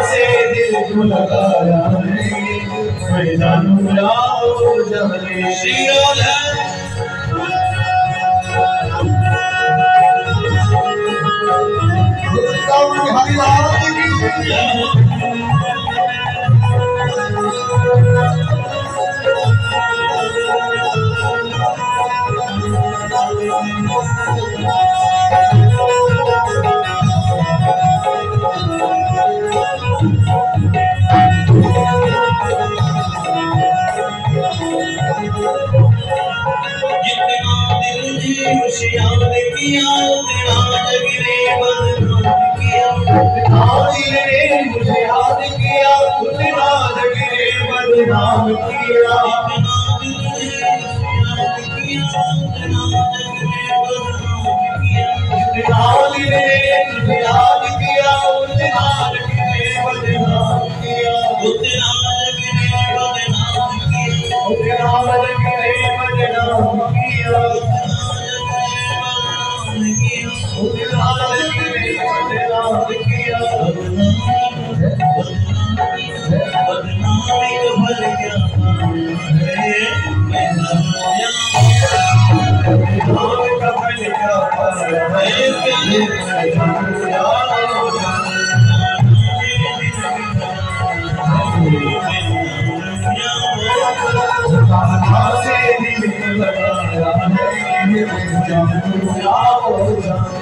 से दिल को लगाया मैं जानू जाओ जहले याद किया तेरा जगरे बदनाम किया मुझे याद किया तेरा जगरे बदनाम किया याद किया बदनाम किया से दिल लगाया है